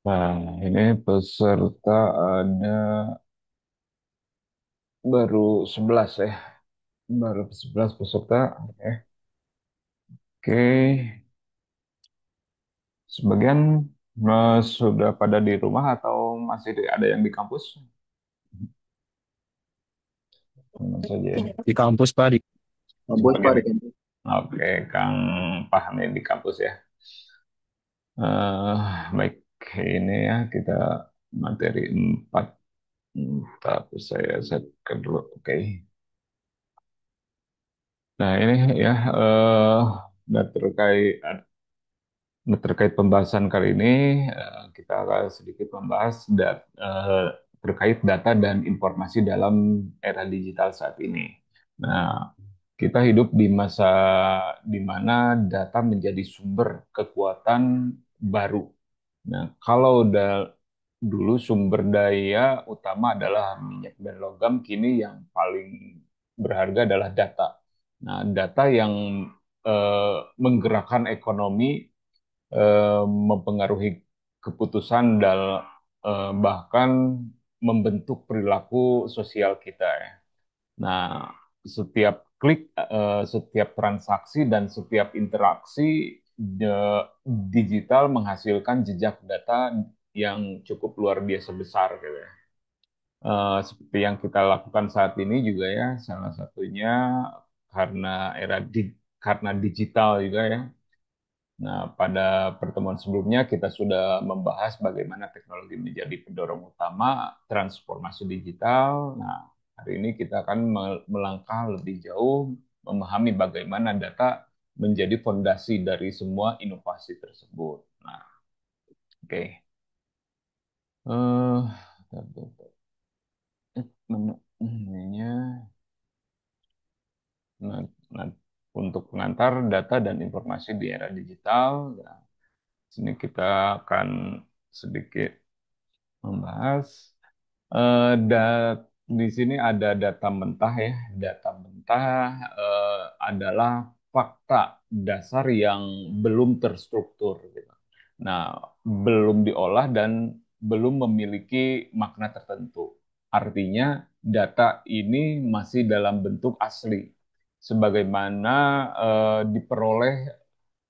Nah, ini peserta ada baru 11 ya. Baru 11 peserta. Oke. Sebagian sudah pada di rumah atau masih ada yang di kampus? Teman saja ya. Di kampus, Pak. Kampus Pak, Sebagian. di kampus. Oke, Kang paham ini di kampus ya. Eh, baik, ini ya kita materi 4. Tapi saya set ke dulu. Oke. Nah, ini ya dan terkait pembahasan kali ini kita akan sedikit membahas terkait data dan informasi dalam era digital saat ini. Nah, kita hidup di masa di mana data menjadi sumber kekuatan baru. Nah, kalau dulu sumber daya utama adalah minyak dan logam, kini yang paling berharga adalah data. Nah, data yang menggerakkan ekonomi, mempengaruhi keputusan dan bahkan membentuk perilaku sosial kita ya. Nah, setiap klik, setiap transaksi dan setiap interaksi digital menghasilkan jejak data yang cukup luar biasa besar gitu ya. Seperti yang kita lakukan saat ini juga ya, salah satunya karena karena digital juga ya. Nah, pada pertemuan sebelumnya kita sudah membahas bagaimana teknologi menjadi pendorong utama transformasi digital. Nah, hari ini kita akan melangkah lebih jauh, memahami bagaimana data menjadi fondasi dari semua inovasi tersebut. Nah, oke. Eh, ininya, nah, nah, untuk pengantar data dan informasi di era digital, nah, sini kita akan sedikit membahas. Di sini ada data mentah ya. Data mentah adalah fakta dasar yang belum terstruktur, gitu. Nah, belum diolah dan belum memiliki makna tertentu. Artinya, data ini masih dalam bentuk asli, sebagaimana diperoleh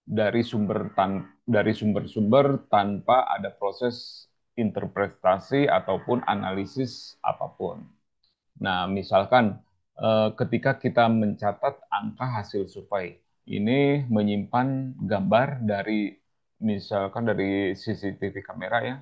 dari sumber-sumber tanpa ada proses interpretasi ataupun analisis apapun. Nah, misalkan ketika kita mencatat angka hasil survei, ini menyimpan gambar dari misalkan dari CCTV kamera ya,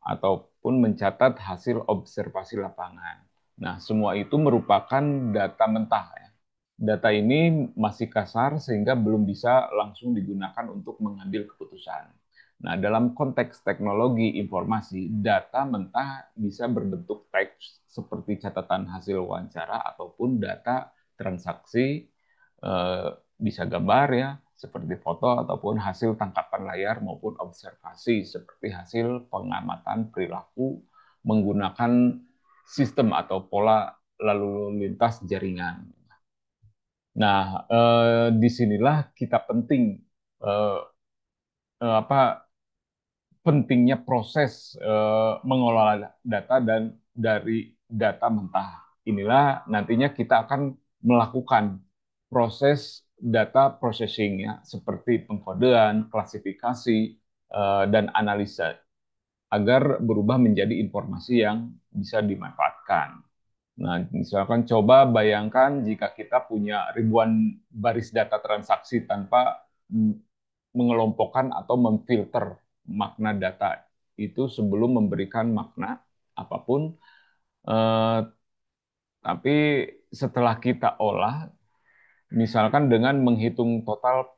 ataupun mencatat hasil observasi lapangan. Nah, semua itu merupakan data mentah ya. Data ini masih kasar sehingga belum bisa langsung digunakan untuk mengambil keputusan. Nah, dalam konteks teknologi informasi, data mentah bisa berbentuk teks seperti catatan hasil wawancara ataupun data transaksi, bisa gambar ya, seperti foto ataupun hasil tangkapan layar maupun observasi seperti hasil pengamatan perilaku menggunakan sistem atau pola lalu lintas jaringan. Nah, disinilah kita eh, apa pentingnya proses mengelola data dan dari data mentah. Inilah nantinya kita akan melakukan proses data processing ya, seperti pengkodean, klasifikasi, dan analisa agar berubah menjadi informasi yang bisa dimanfaatkan. Nah, misalkan coba bayangkan jika kita punya ribuan baris data transaksi tanpa mengelompokkan atau memfilter makna data itu sebelum memberikan makna apapun. Eh, tapi setelah kita olah, misalkan dengan menghitung total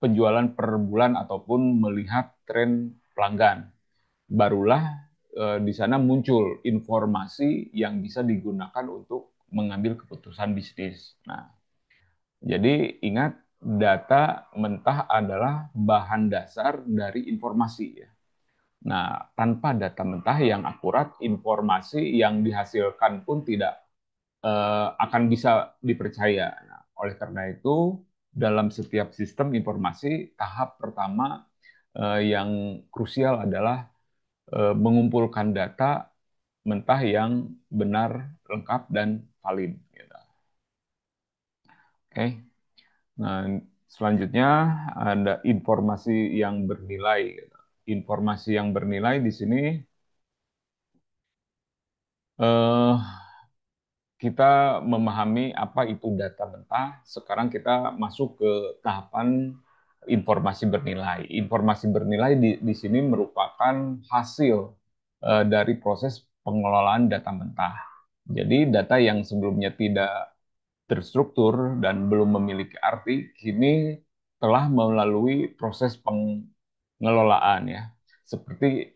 penjualan per bulan ataupun melihat tren pelanggan, barulah di sana muncul informasi yang bisa digunakan untuk mengambil keputusan bisnis. Nah, jadi ingat, data mentah adalah bahan dasar dari informasi ya. Nah, tanpa data mentah yang akurat, informasi yang dihasilkan pun tidak akan bisa dipercaya. Nah, oleh karena itu, dalam setiap sistem informasi, tahap pertama yang krusial adalah mengumpulkan data mentah yang benar, lengkap, dan valid. Gitu. Oke. Nah, selanjutnya ada informasi yang bernilai. Gitu. Informasi yang bernilai di sini eh, kita memahami apa itu data mentah. Sekarang kita masuk ke tahapan informasi bernilai. Informasi bernilai di sini merupakan hasil dari proses pengelolaan data mentah. Jadi data yang sebelumnya tidak terstruktur dan belum memiliki arti, kini telah melalui proses pengelolaan ya, seperti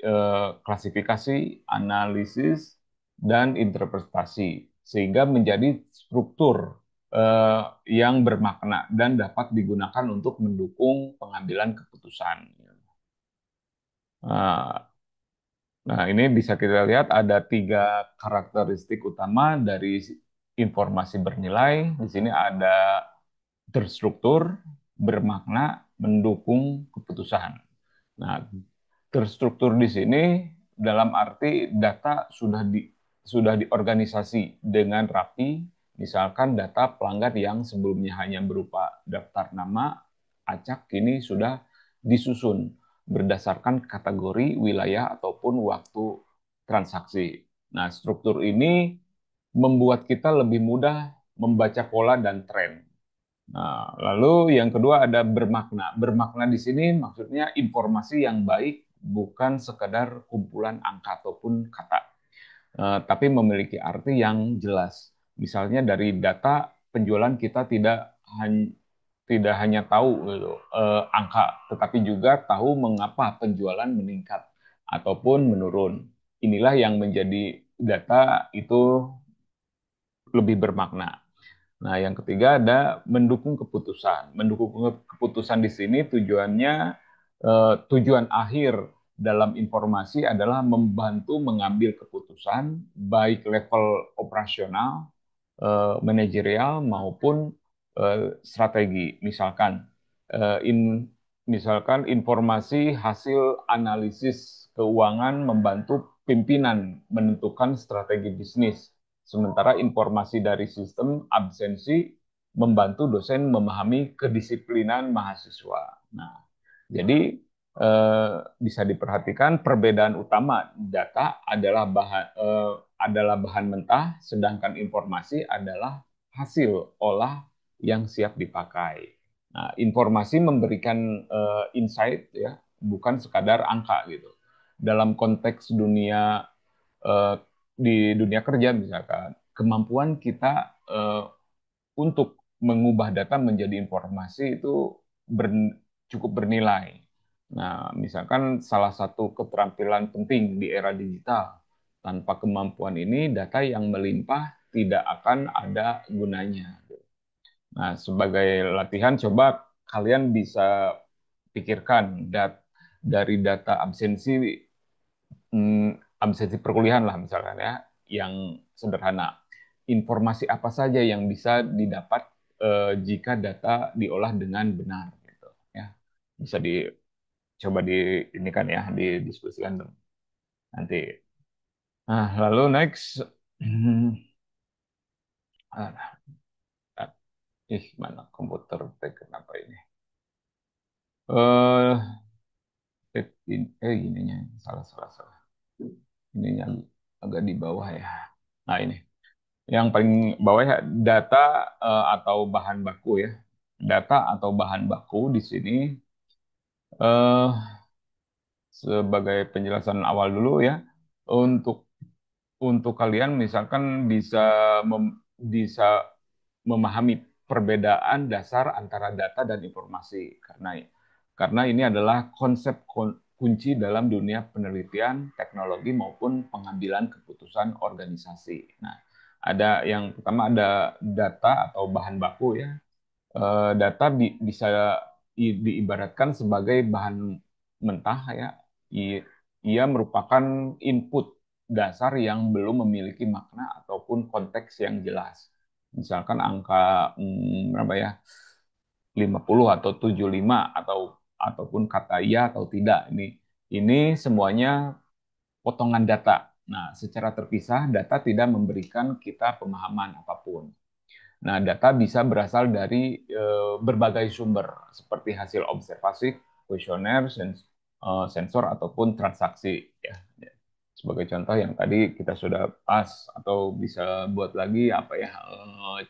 klasifikasi, analisis, dan interpretasi, sehingga menjadi struktur yang bermakna dan dapat digunakan untuk mendukung pengambilan keputusan. Nah, nah, ini bisa kita lihat ada tiga karakteristik utama dari informasi bernilai. Di sini ada terstruktur, bermakna, mendukung keputusan. Nah, terstruktur di sini dalam arti data sudah diorganisasi dengan rapi, misalkan data pelanggan yang sebelumnya hanya berupa daftar nama, acak, kini sudah disusun berdasarkan kategori, wilayah, ataupun waktu transaksi. Nah, struktur ini membuat kita lebih mudah membaca pola dan tren. Nah, lalu yang kedua ada bermakna. Bermakna di sini maksudnya informasi yang baik, bukan sekadar kumpulan angka ataupun kata, tapi memiliki arti yang jelas. Misalnya dari data penjualan kita tidak hanya tahu gitu, angka, tetapi juga tahu mengapa penjualan meningkat ataupun menurun. Inilah yang menjadi data itu lebih bermakna. Nah, yang ketiga ada mendukung keputusan. Mendukung keputusan di sini tujuannya, tujuan akhir dalam informasi adalah membantu mengambil keputusan baik level operasional, manajerial maupun strategi. Eh, in, misalkan informasi hasil analisis keuangan membantu pimpinan menentukan strategi bisnis, sementara informasi dari sistem absensi membantu dosen memahami kedisiplinan mahasiswa. Nah, jadi bisa diperhatikan perbedaan utama data adalah bahan mentah, sedangkan informasi adalah hasil olah yang siap dipakai. Nah, informasi memberikan insight ya, bukan sekadar angka gitu. Dalam konteks eh, di dunia kerja misalkan, kemampuan kita untuk mengubah data menjadi informasi itu cukup bernilai. Nah, misalkan salah satu keterampilan penting di era digital, tanpa kemampuan ini data yang melimpah tidak akan ada gunanya. Nah, sebagai latihan, coba kalian bisa pikirkan dari data absensi perkuliahan lah misalkan ya, yang sederhana. Informasi apa saja yang bisa didapat jika data diolah dengan benar gitu ya. Bisa dicoba ini kan ya, didiskusikan nanti. Nah, lalu next. Ah, mana komputer teh kenapa ini? Eh, ininya salah salah salah. Ininya agak di bawah ya. Nah, ini. Yang paling bawah ya data atau bahan baku ya. Data atau bahan baku di sini eh, sebagai penjelasan awal dulu ya. Untuk untuk kalian misalkan bisa memahami perbedaan dasar antara data dan informasi, karena ini adalah konsep kunci dalam dunia penelitian, teknologi maupun pengambilan keputusan organisasi. Nah, ada yang pertama ada data atau bahan baku ya. Data bisa diibaratkan sebagai bahan mentah ya. Ia merupakan input dasar yang belum memiliki makna ataupun konteks yang jelas. Misalkan angka berapa ya? 50 atau 75 ataupun kata iya atau tidak. Ini semuanya potongan data. Nah, secara terpisah, data tidak memberikan kita pemahaman apapun. Nah, data bisa berasal dari berbagai sumber, seperti hasil observasi, kuesioner, sensor, ataupun transaksi. Ya. Sebagai contoh yang tadi kita sudah pas, atau bisa buat lagi apa ya,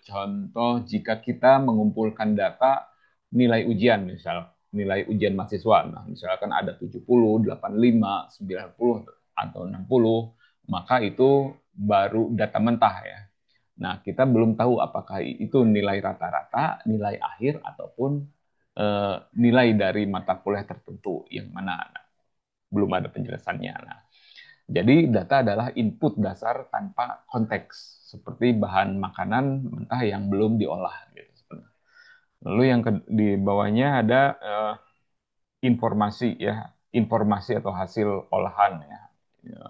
contoh jika kita mengumpulkan data nilai ujian, misal nilai ujian mahasiswa, nah misalkan ada 70, 85, 90, atau 60, maka itu baru data mentah ya. Nah, kita belum tahu apakah itu nilai rata-rata, nilai akhir, ataupun nilai dari mata kuliah tertentu yang mana. Nah, belum ada penjelasannya. Nah, jadi data adalah input dasar tanpa konteks, seperti bahan makanan mentah yang belum diolah. Gitu. Lalu yang di bawahnya ada informasi ya, informasi atau hasil olahan ya. Ya,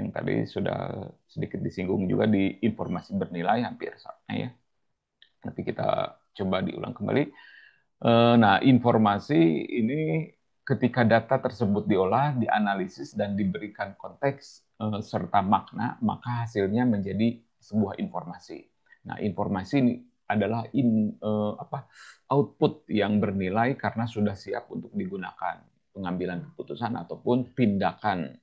yang tadi sudah sedikit disinggung juga di informasi bernilai hampir sama ya. Nanti kita coba diulang kembali. Nah, informasi ini ketika data tersebut diolah, dianalisis, dan diberikan konteks serta makna, maka hasilnya menjadi sebuah informasi. Nah, informasi ini adalah output yang bernilai karena sudah siap untuk digunakan pengambilan keputusan ataupun tindakan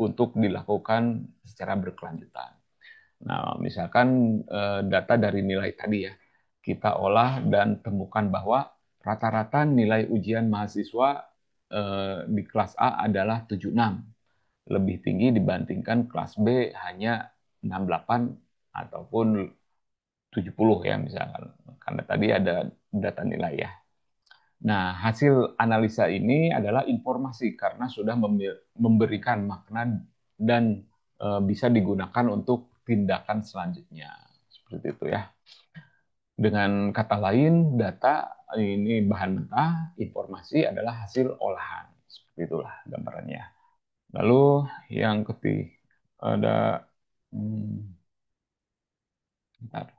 untuk dilakukan secara berkelanjutan. Nah, misalkan data dari nilai tadi ya, kita olah dan temukan bahwa rata-rata nilai ujian mahasiswa di kelas A adalah 76, lebih tinggi dibandingkan kelas B hanya 68 ataupun 70 ya misalkan. Karena tadi ada data nilai ya. Nah, hasil analisa ini adalah informasi karena sudah memberikan makna dan bisa digunakan untuk tindakan selanjutnya. Seperti itu ya. Dengan kata lain, data ini bahan mentah, informasi adalah hasil olahan. Seperti itulah gambarannya. Lalu yang ketiga ada hmm, bentar.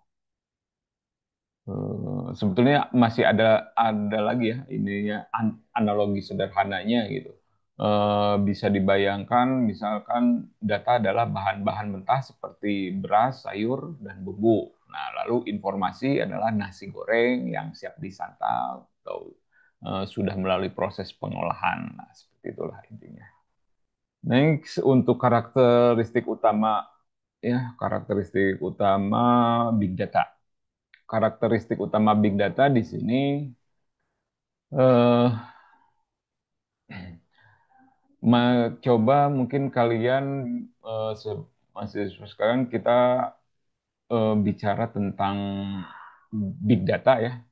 Sebetulnya masih ada lagi ya ininya analogi sederhananya gitu. Bisa dibayangkan misalkan data adalah bahan-bahan mentah seperti beras, sayur, dan bumbu. Nah, lalu informasi adalah nasi goreng yang siap disantap atau sudah melalui proses pengolahan. Nah, seperti itulah intinya. Next, untuk karakteristik utama ya, karakteristik utama big data. Karakteristik utama big data di sini eh, coba mungkin kalian mahasiswa sekarang kita bicara tentang big data ya.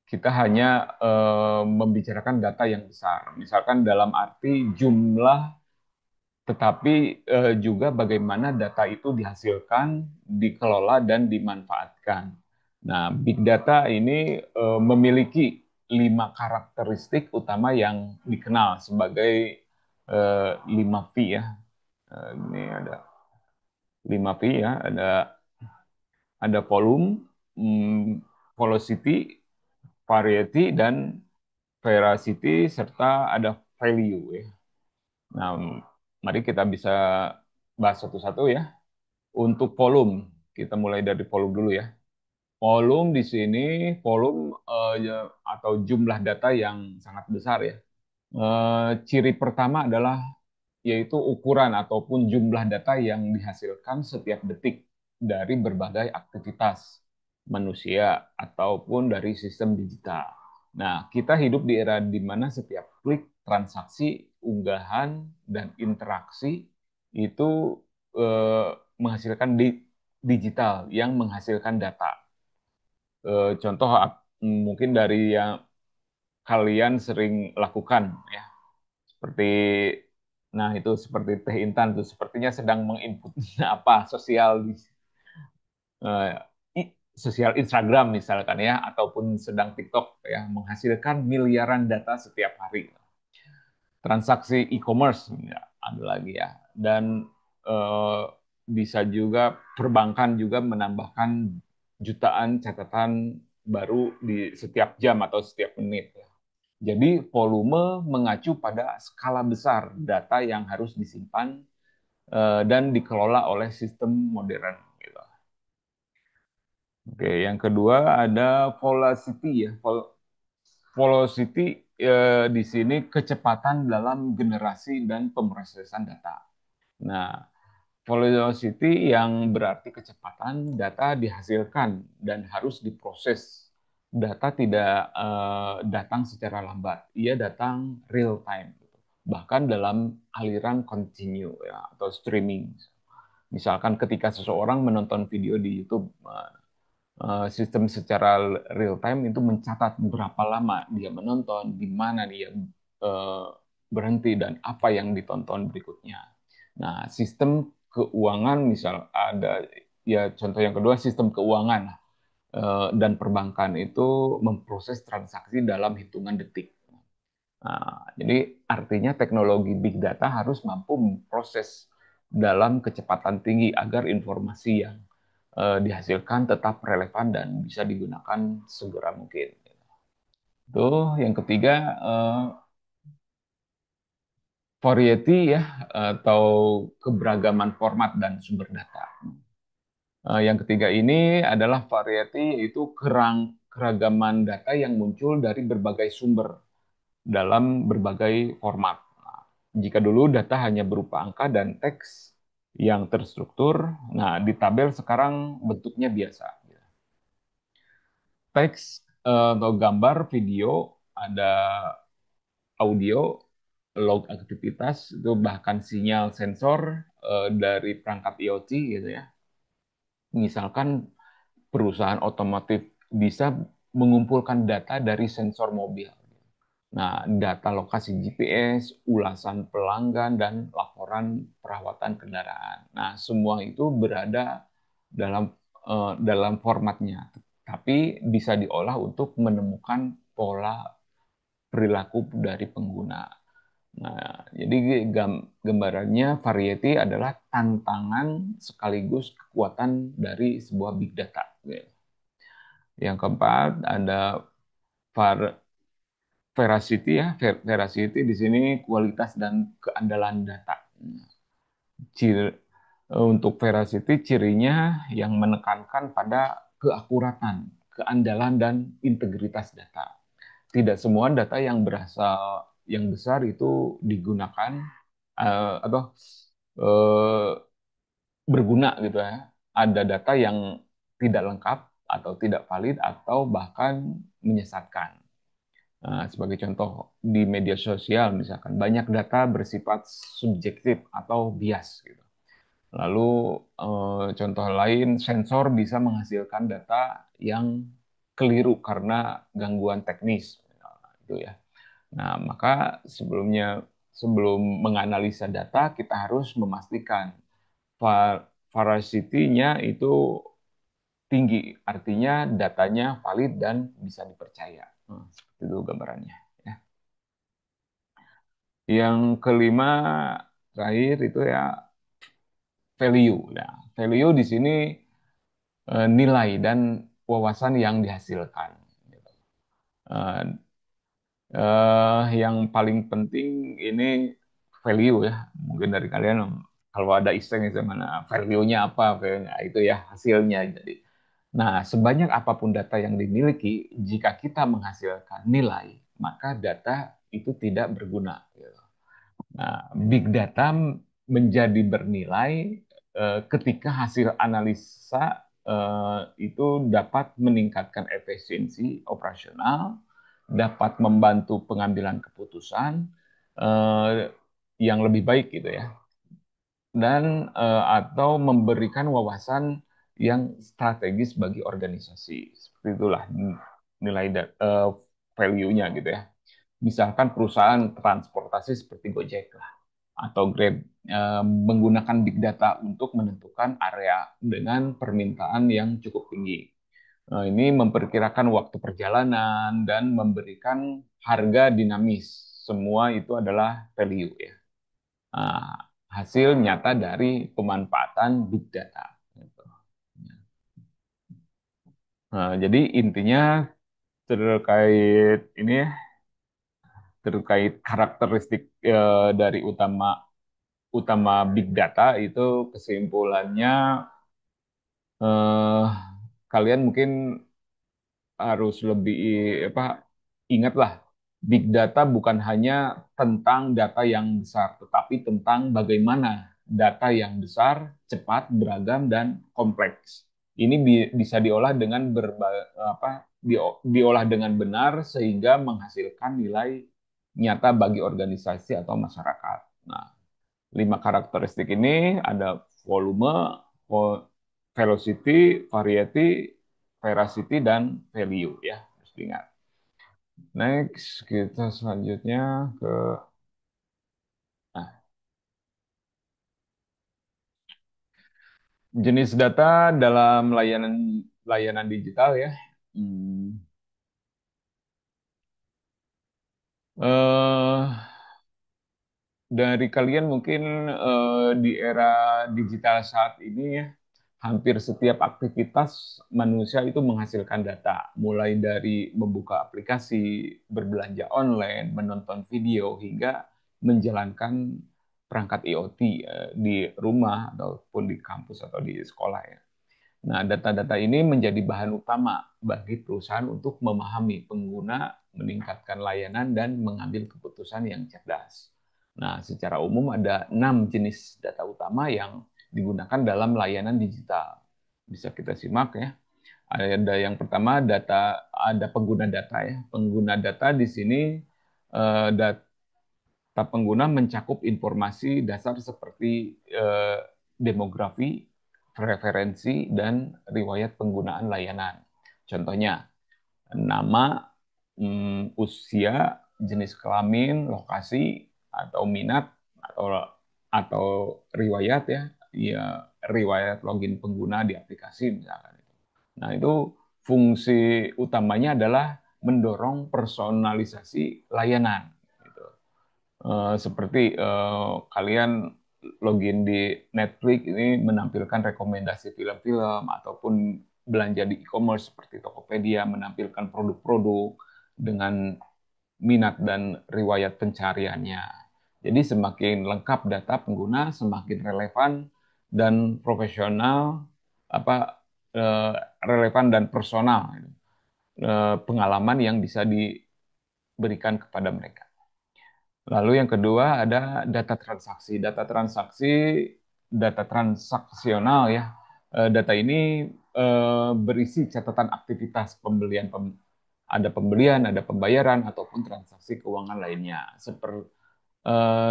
Kita hanya membicarakan data yang besar. Misalkan dalam arti jumlah, tetapi juga bagaimana data itu dihasilkan, dikelola, dan dimanfaatkan. Nah, big data ini memiliki 5 karakteristik utama yang dikenal sebagai 5V ya. Ini ada 5V ya, ada volume, mm, velocity, variety, dan veracity, serta ada value ya. Nah, mari kita bisa bahas satu-satu ya. Untuk volume, kita mulai dari volume dulu ya. Volume di sini, volume atau jumlah data yang sangat besar ya. Ciri pertama adalah yaitu ukuran ataupun jumlah data yang dihasilkan setiap detik dari berbagai aktivitas manusia ataupun dari sistem digital. Nah, kita hidup di era di mana setiap klik, transaksi, unggahan, dan interaksi itu menghasilkan digital yang menghasilkan data. Contoh mungkin dari yang kalian sering lakukan ya, seperti nah itu seperti Teh Intan tuh sepertinya sedang menginput apa eh, sosial Instagram misalkan ya, ataupun sedang TikTok ya, menghasilkan miliaran data setiap hari. Transaksi e-commerce ya, ada lagi ya, dan eh, bisa juga perbankan juga menambahkan jutaan catatan baru di setiap jam atau setiap menit. Jadi volume mengacu pada skala besar data yang harus disimpan dan dikelola oleh sistem modern. Gitu. Oke, yang kedua ada velocity ya. Velocity di sini kecepatan dalam generasi dan pemrosesan data. Nah, velocity yang berarti kecepatan data dihasilkan dan harus diproses. Data tidak datang secara lambat, ia datang real time, bahkan dalam aliran continue ya, atau streaming. Misalkan ketika seseorang menonton video di YouTube, sistem secara real time itu mencatat berapa lama dia menonton, di mana dia eh, berhenti dan apa yang ditonton berikutnya. Nah, sistem keuangan misal ada ya contoh yang kedua sistem keuangan dan perbankan itu memproses transaksi dalam hitungan detik. Nah, jadi artinya teknologi big data harus mampu memproses dalam kecepatan tinggi agar informasi yang dihasilkan tetap relevan dan bisa digunakan segera mungkin. Itu yang ketiga variety ya atau keberagaman format dan sumber data. Yang ketiga ini adalah variety yaitu keragaman data yang muncul dari berbagai sumber dalam berbagai format. Nah, jika dulu data hanya berupa angka dan teks yang terstruktur, nah di tabel sekarang bentuknya biasa. Teks atau gambar, video, ada audio, log aktivitas, itu bahkan sinyal sensor dari perangkat IoT gitu ya. Misalkan perusahaan otomotif bisa mengumpulkan data dari sensor mobil. Nah, data lokasi GPS, ulasan pelanggan, dan laporan perawatan kendaraan. Nah, semua itu berada dalam formatnya, tapi bisa diolah untuk menemukan pola perilaku dari pengguna. Nah, jadi gambarannya variety adalah tantangan sekaligus kekuatan dari sebuah big data. Yang keempat ada var veracity ya. Veracity di sini kualitas dan keandalan data. Ciri, untuk veracity cirinya yang menekankan pada keakuratan, keandalan dan integritas data. Tidak semua data yang berasal yang besar itu digunakan atau uh, berguna gitu ya. Ada data yang tidak lengkap atau tidak valid atau bahkan menyesatkan. Nah, sebagai contoh di media sosial misalkan banyak data bersifat subjektif atau bias gitu. Lalu contoh lain sensor bisa menghasilkan data yang keliru karena gangguan teknis itu ya. Nah, maka sebelum menganalisa data kita harus memastikan veracity-nya itu tinggi, artinya datanya valid dan bisa dipercaya. Seperti itu gambarannya. Ya. Yang kelima terakhir itu ya value. Nah, value di sini nilai dan wawasan yang dihasilkan. Eh, yang paling penting ini value ya. Mungkin dari kalian kalau ada iseng itu mana value-nya apa, value-nya itu ya hasilnya. Jadi, nah sebanyak apapun data yang dimiliki, jika kita menghasilkan nilai, maka data itu tidak berguna. Gitu. Nah, big data menjadi bernilai ketika hasil analisa itu dapat meningkatkan efisiensi operasional, dapat membantu pengambilan keputusan yang lebih baik gitu ya, dan atau memberikan wawasan yang strategis bagi organisasi. Seperti itulah nilai value-nya gitu ya. Misalkan perusahaan transportasi seperti Gojek lah atau Grab menggunakan big data untuk menentukan area dengan permintaan yang cukup tinggi. Ini memperkirakan waktu perjalanan dan memberikan harga dinamis. Semua itu adalah value ya. Nah, hasil nyata dari pemanfaatan big data. Gitu. Nah, jadi intinya terkait ini ya, terkait karakteristik dari utama utama big data itu kesimpulannya eh, kalian mungkin harus lebih apa ingatlah big data bukan hanya tentang data yang besar tetapi tentang bagaimana data yang besar, cepat, beragam dan kompleks. Ini bisa diolah dengan diolah dengan benar sehingga menghasilkan nilai nyata bagi organisasi atau masyarakat. Nah, 5 karakteristik ini ada volume, velocity, variety, veracity, dan value ya. Harus diingat. Next, kita selanjutnya ke nah, jenis data dalam layanan layanan digital ya. Hmm, eh, dari kalian mungkin di era digital saat ini ya, hampir setiap aktivitas manusia itu menghasilkan data, mulai dari membuka aplikasi, berbelanja online, menonton video, hingga menjalankan perangkat IoT di rumah ataupun di kampus atau di sekolah ya. Nah, data-data ini menjadi bahan utama bagi perusahaan untuk memahami pengguna, meningkatkan layanan, dan mengambil keputusan yang cerdas. Nah, secara umum ada 6 jenis data utama yang digunakan dalam layanan digital. Bisa kita simak ya. Ada yang pertama ada pengguna data ya. Pengguna data di sini data pengguna mencakup informasi dasar seperti demografi, preferensi, dan riwayat penggunaan layanan. Contohnya, nama, usia, jenis kelamin, lokasi, atau minat, atau riwayat ya, ya riwayat login pengguna di aplikasi misalkan. Nah, itu fungsi utamanya adalah mendorong personalisasi layanan. Gitu. Seperti kalian login di Netflix ini menampilkan rekomendasi film-film ataupun belanja di e-commerce seperti Tokopedia menampilkan produk-produk dengan minat dan riwayat pencariannya. Jadi semakin lengkap data pengguna, semakin relevan dan profesional apa relevan dan personal pengalaman yang bisa diberikan kepada mereka. Lalu yang kedua ada data transaksi. Data transaksional ya. Data ini berisi catatan aktivitas ada pembelian, ada pembayaran ataupun transaksi keuangan lainnya.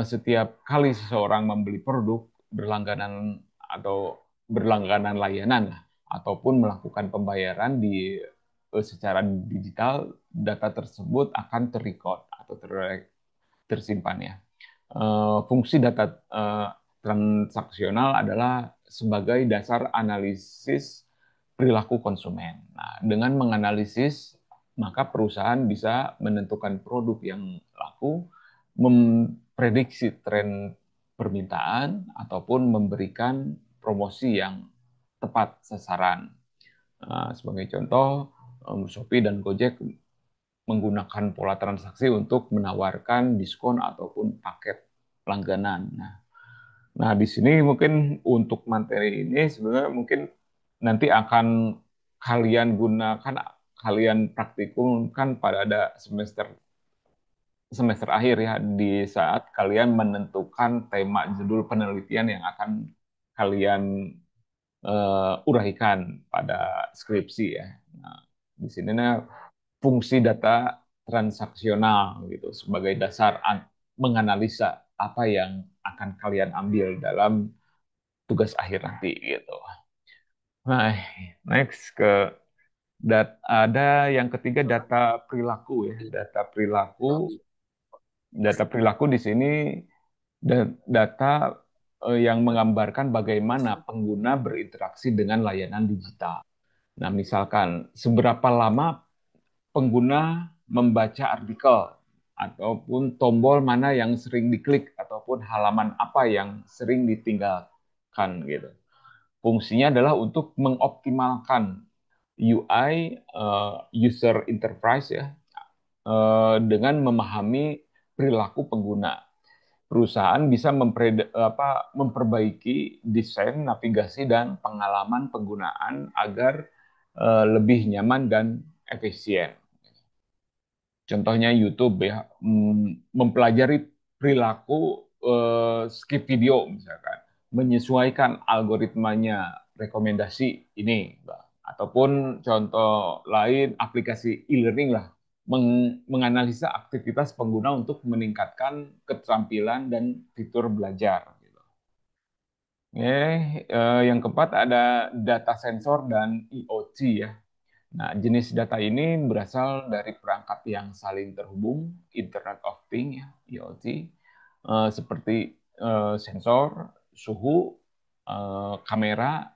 Setiap kali seseorang membeli produk berlangganan atau berlangganan layanan lah, ataupun melakukan pembayaran secara digital, data tersebut akan terrecord atau tersimpan ya. Fungsi data transaksional adalah sebagai dasar analisis perilaku konsumen. Nah, dengan menganalisis, maka perusahaan bisa menentukan produk yang laku, memprediksi tren permintaan, ataupun memberikan promosi yang tepat sasaran. Sebagai contoh, Shopee dan Gojek menggunakan pola transaksi untuk menawarkan diskon ataupun paket langganan. Nah, di sini mungkin untuk materi ini sebenarnya mungkin nanti akan kalian gunakan, kalian praktikum kan pada ada semester semester akhir ya di saat kalian menentukan tema judul penelitian yang akan kalian uraikan pada skripsi ya. Nah, di sini fungsi data transaksional gitu sebagai dasar menganalisa apa yang akan kalian ambil dalam tugas akhir nanti gitu. Nah, next ada yang ketiga data perilaku ya. Data perilaku di sini data yang menggambarkan bagaimana pengguna berinteraksi dengan layanan digital. Nah, misalkan seberapa lama pengguna membaca artikel ataupun tombol mana yang sering diklik ataupun halaman apa yang sering ditinggalkan gitu. Fungsinya adalah untuk mengoptimalkan UI user interface ya dengan memahami perilaku pengguna. Perusahaan bisa memperbaiki desain, navigasi, dan pengalaman penggunaan agar lebih nyaman dan efisien. Contohnya YouTube ya, mempelajari perilaku skip video misalkan, menyesuaikan algoritmanya rekomendasi ini, ataupun contoh lain aplikasi e-learning lah, menganalisa aktivitas pengguna untuk meningkatkan keterampilan dan fitur belajar. Gitu. Yang keempat ada data sensor dan IoT ya. Nah, jenis data ini berasal dari perangkat yang saling terhubung, Internet of Things, ya, IoT, seperti sensor, suhu, kamera,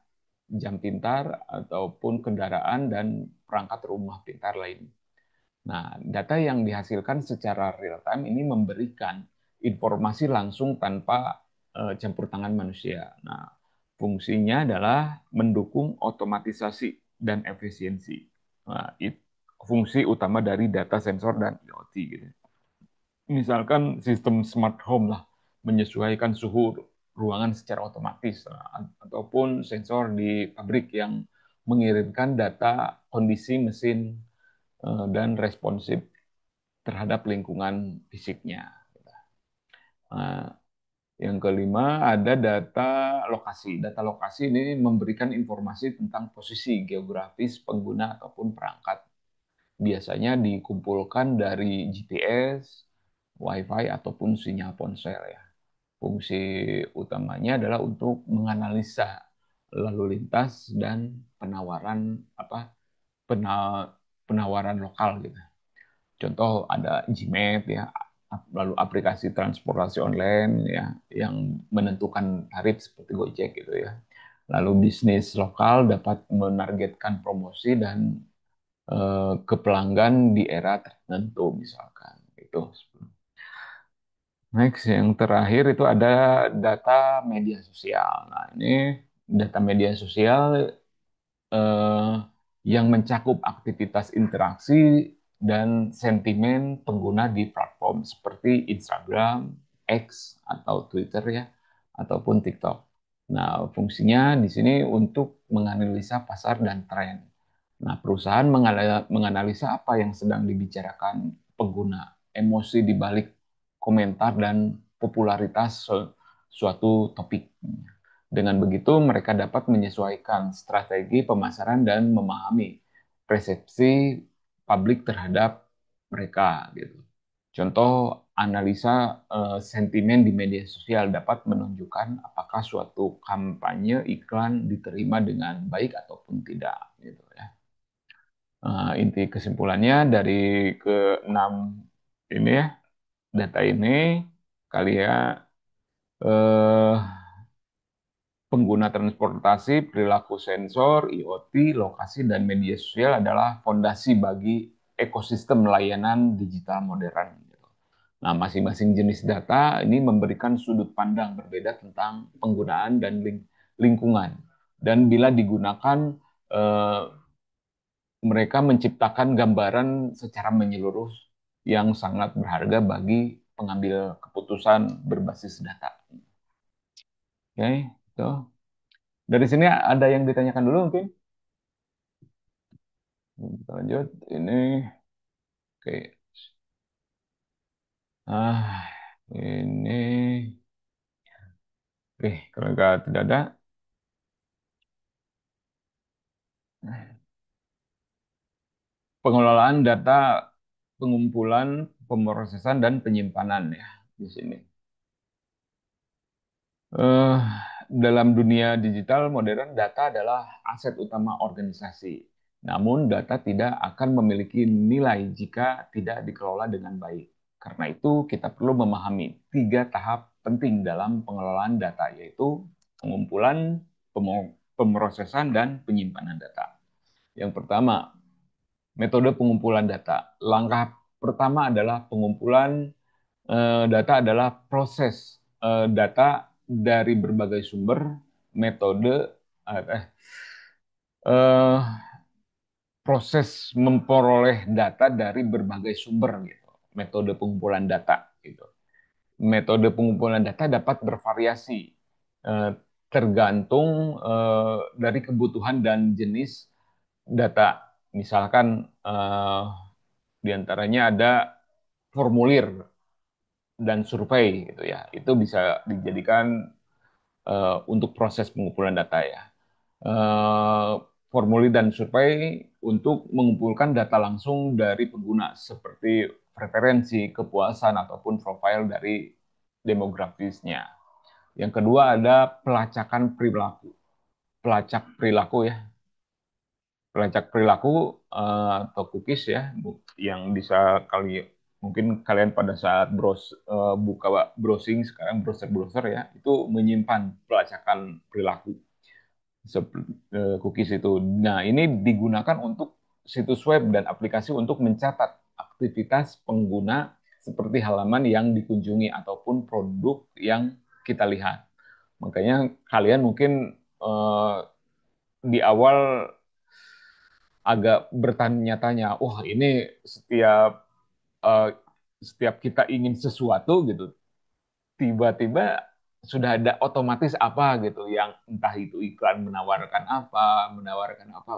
jam pintar, ataupun kendaraan dan perangkat rumah pintar lain. Nah, data yang dihasilkan secara real time ini memberikan informasi langsung tanpa campur tangan manusia. Nah, fungsinya adalah mendukung otomatisasi dan efisiensi. Nah, fungsi utama dari data sensor dan IoT gitu. Misalkan sistem smart home lah, menyesuaikan suhu ruangan secara otomatis, ataupun sensor di pabrik yang mengirimkan data kondisi mesin dan responsif terhadap lingkungan fisiknya. Nah, yang kelima ada data lokasi. Data lokasi ini memberikan informasi tentang posisi geografis pengguna ataupun perangkat. Biasanya dikumpulkan dari GPS, Wi-Fi ataupun sinyal ponsel ya. Fungsi utamanya adalah untuk menganalisa lalu lintas dan penawaran lokal gitu. Contoh ada Gmap ya, lalu aplikasi transportasi online ya yang menentukan tarif seperti Gojek gitu ya. Lalu bisnis lokal dapat menargetkan promosi dan ke pelanggan di era tertentu misalkan itu. Next yang terakhir itu ada data media sosial. Nah, ini data media sosial eh, yang mencakup aktivitas interaksi dan sentimen pengguna di platform seperti Instagram, X atau Twitter ya, ataupun TikTok. Nah, fungsinya di sini untuk menganalisa pasar dan tren. Nah, perusahaan menganalisa apa yang sedang dibicarakan pengguna, emosi di balik komentar dan popularitas suatu topik. Dengan begitu, mereka dapat menyesuaikan strategi pemasaran dan memahami persepsi publik terhadap mereka. Gitu. Contoh, analisa sentimen di media sosial dapat menunjukkan apakah suatu kampanye iklan diterima dengan baik ataupun tidak. Gitu ya. Inti kesimpulannya dari keenam ini ya, data ini kalian eh, pengguna transportasi, perilaku sensor, IoT, lokasi, dan media sosial adalah fondasi bagi ekosistem layanan digital modern. Nah, masing-masing jenis data ini memberikan sudut pandang berbeda tentang penggunaan dan lingkungan. Dan bila digunakan, eh, mereka menciptakan gambaran secara menyeluruh yang sangat berharga bagi pengambil keputusan berbasis data. Oke, itu. Dari sini ada yang ditanyakan dulu mungkin? Kita lanjut. Ini, oke. Ah, ini, oke. Kalau nggak tidak ada, pengelolaan data, pengumpulan, pemrosesan, dan penyimpanan ya di sini. Eh, dalam dunia digital modern, data adalah aset utama organisasi. Namun, data tidak akan memiliki nilai jika tidak dikelola dengan baik. Karena itu, kita perlu memahami tiga tahap penting dalam pengelolaan data, yaitu pengumpulan, pemrosesan, dan penyimpanan data. Yang pertama, metode pengumpulan data. Langkah pertama adalah pengumpulan data adalah proses data dari berbagai sumber, metode eh, eh, proses memperoleh data dari berbagai sumber gitu. Metode pengumpulan data. gitu. Metode pengumpulan data dapat bervariasi eh, tergantung dari kebutuhan dan jenis data. Misalkan diantaranya ada formulir dan survei gitu ya. Itu bisa dijadikan untuk proses pengumpulan data ya. Eh, Formulir dan survei untuk mengumpulkan data langsung dari pengguna seperti preferensi, kepuasan ataupun profil dari demografisnya. Yang kedua ada pelacakan perilaku. Pelacak perilaku ya. Pelacak perilaku atau cookies ya, yang bisa mungkin kalian pada saat buka browsing sekarang browser-browser ya, itu menyimpan pelacakan perilaku cookies itu. Nah, ini digunakan untuk situs web dan aplikasi untuk mencatat aktivitas pengguna seperti halaman yang dikunjungi ataupun produk yang kita lihat. Makanya kalian mungkin di awal agak bertanya-tanya, wah ini eh, setiap kita ingin sesuatu gitu, tiba-tiba sudah ada otomatis apa gitu yang entah itu iklan menawarkan apa,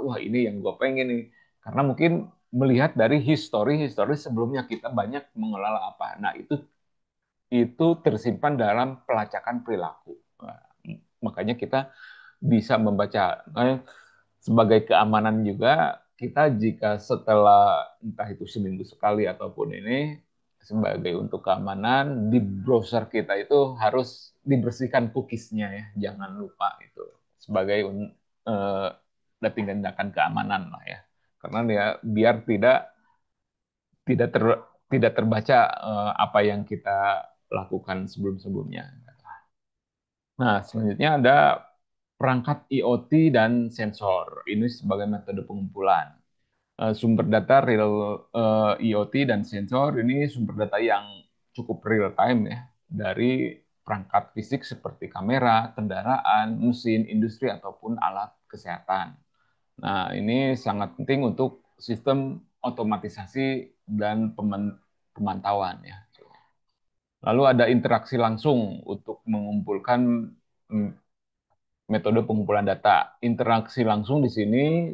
wah ini yang gue pengen nih, karena mungkin melihat dari histori sebelumnya kita banyak mengelola apa, nah itu tersimpan dalam pelacakan perilaku. Nah, makanya kita bisa membaca. Sebagai keamanan juga, kita jika setelah entah itu seminggu sekali ataupun ini, sebagai untuk keamanan, di browser kita itu harus dibersihkan cookiesnya ya, jangan lupa itu. Sebagai tindakan keamanan lah ya. Karena dia biar tidak ter, tidak terbaca apa yang kita lakukan sebelum-sebelumnya. Nah, selanjutnya ada perangkat IoT dan sensor. Ini sebagai metode pengumpulan. Sumber data real IoT dan sensor ini sumber data yang cukup real time ya, dari perangkat fisik seperti kamera, kendaraan, mesin, industri ataupun alat kesehatan. Nah, ini sangat penting untuk sistem otomatisasi dan pemantauan ya. Lalu ada interaksi langsung untuk mengumpulkan mm, metode pengumpulan data. Interaksi langsung di sini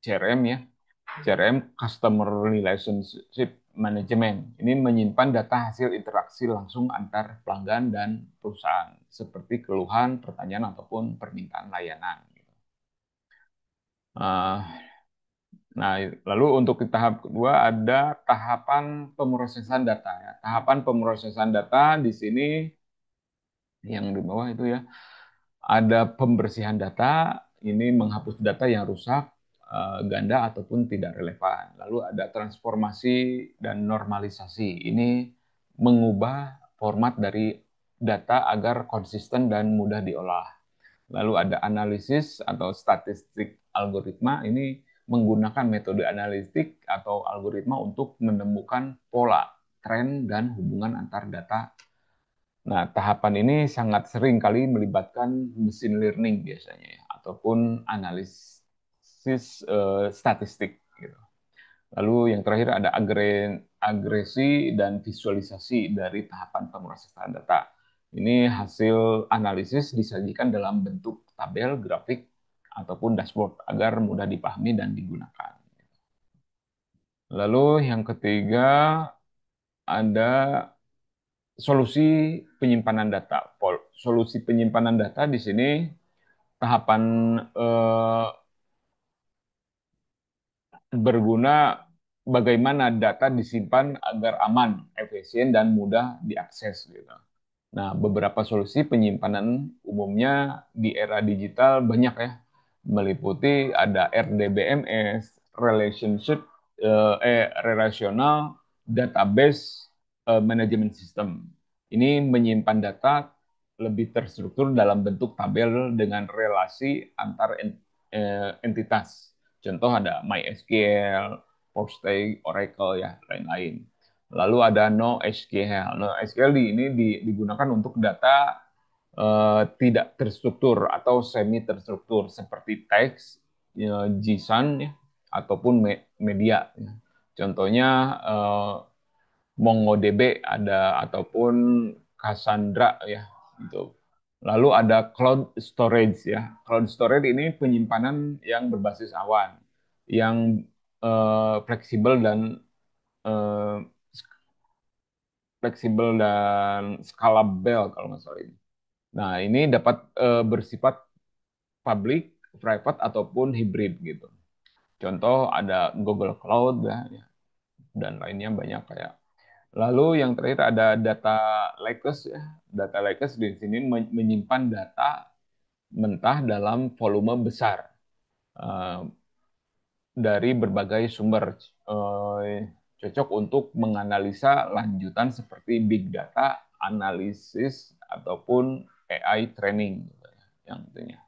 CRM ya, CRM Customer Relationship Management. Ini menyimpan data hasil interaksi langsung antar pelanggan dan perusahaan, seperti keluhan, pertanyaan ataupun permintaan layanan. Uh, Nah, lalu untuk di tahap kedua ada tahapan pemrosesan data ya. Tahapan pemrosesan data di sini yang di bawah itu ya, ada pembersihan data, ini menghapus data yang rusak, ganda ataupun tidak relevan. Lalu ada transformasi dan normalisasi. Ini mengubah format dari data agar konsisten dan mudah diolah. Lalu ada analisis atau statistik algoritma. Ini menggunakan metode analitik atau algoritma untuk menemukan pola, tren, dan hubungan antar data. Nah, tahapan ini sangat sering kali melibatkan mesin learning biasanya ya, ataupun analisis statistik gitu. Lalu yang terakhir ada agresi dan visualisasi dari tahapan pemrosesan data. Ini hasil analisis disajikan dalam bentuk tabel, grafik, ataupun dashboard agar mudah dipahami dan digunakan. Lalu yang ketiga ada solusi penyimpanan data. Solusi penyimpanan data di sini tahapan eh, berguna bagaimana data disimpan agar aman, efisien, dan mudah diakses gitu. Nah, beberapa solusi penyimpanan umumnya di era digital banyak ya, meliputi ada RDBMS, relational database management system. Ini menyimpan data lebih terstruktur dalam bentuk tabel dengan relasi antar entitas. Contoh ada MySQL, Postgres, Oracle ya, lain-lain. Lalu ada NoSQL. NoSQL ini digunakan untuk data tidak terstruktur atau semi terstruktur seperti teks, ya, JSON ya, ataupun media. Ya. Contohnya MongoDB ada ataupun Cassandra ya gitu. Lalu ada cloud storage ya. Cloud storage ini penyimpanan yang berbasis awan, yang fleksibel dan eh, scalable kalau nggak salah ini. Nah, ini dapat bersifat public, private ataupun hybrid gitu. Contoh ada Google Cloud ya, ya, dan lainnya banyak kayak. Lalu yang terakhir ada data lakes ya. Data lakes di sini menyimpan data mentah dalam volume besar eh, dari berbagai sumber, cocok untuk menganalisa lanjutan seperti big data, analisis ataupun AI training gitu ya, yang intinya.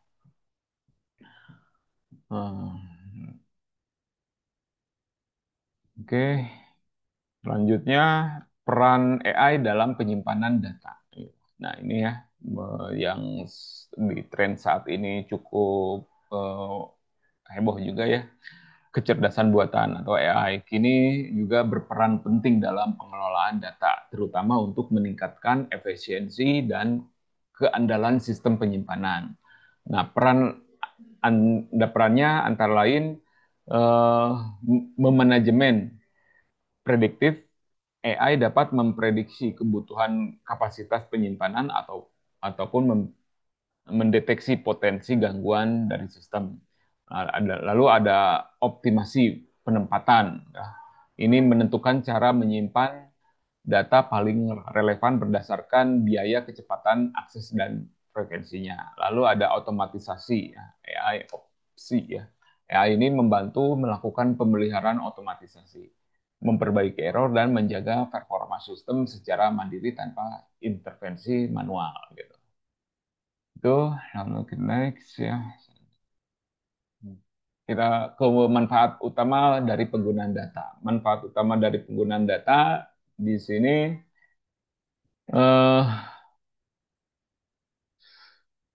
Oke, selanjutnya peran AI dalam penyimpanan data. Nah, ini ya yang di tren saat ini cukup heboh juga ya. Kecerdasan buatan atau AI kini juga berperan penting dalam pengelolaan data, terutama untuk meningkatkan efisiensi dan keandalan sistem penyimpanan. Nah, perannya antara lain eh, memanajemen prediktif. AI dapat memprediksi kebutuhan kapasitas penyimpanan ataupun mendeteksi potensi gangguan dari sistem. Lalu ada optimasi penempatan. Ini menentukan cara menyimpan data paling relevan berdasarkan biaya, kecepatan, akses, dan frekuensinya. Lalu ada otomatisasi, ya, AI opsi ya. AI ini membantu melakukan pemeliharaan otomatisasi, memperbaiki error dan menjaga performa sistem secara mandiri tanpa intervensi manual gitu. Itu lalu ke next ya. Kita ke manfaat utama dari penggunaan data. Manfaat utama dari penggunaan data di sini eh,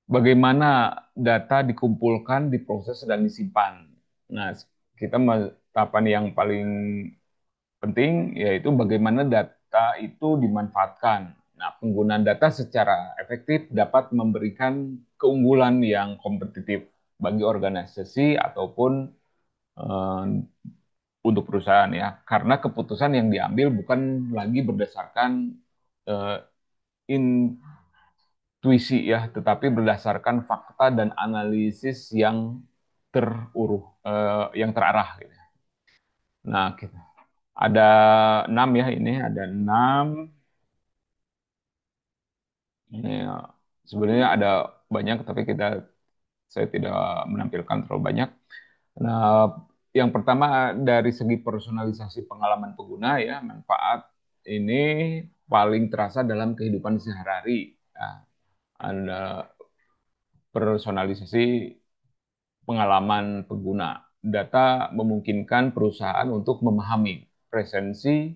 bagaimana data dikumpulkan, diproses, dan disimpan. Nah, kita tahapan yang paling penting yaitu bagaimana data itu dimanfaatkan. Nah, penggunaan data secara efektif dapat memberikan keunggulan yang kompetitif bagi organisasi ataupun eh, untuk perusahaan ya, karena keputusan yang diambil bukan lagi berdasarkan eh, intuisi ya, tetapi berdasarkan fakta dan analisis yang yang terarah gitu. Nah, gitu. Ada 6 ya ini, ada 6. Ini ya, sebenarnya ada banyak, tapi saya tidak menampilkan terlalu banyak. Nah, yang pertama dari segi personalisasi pengalaman pengguna ya, manfaat ini paling terasa dalam kehidupan sehari-hari. Ya, ada personalisasi pengalaman pengguna. Data memungkinkan perusahaan untuk memahami presensi,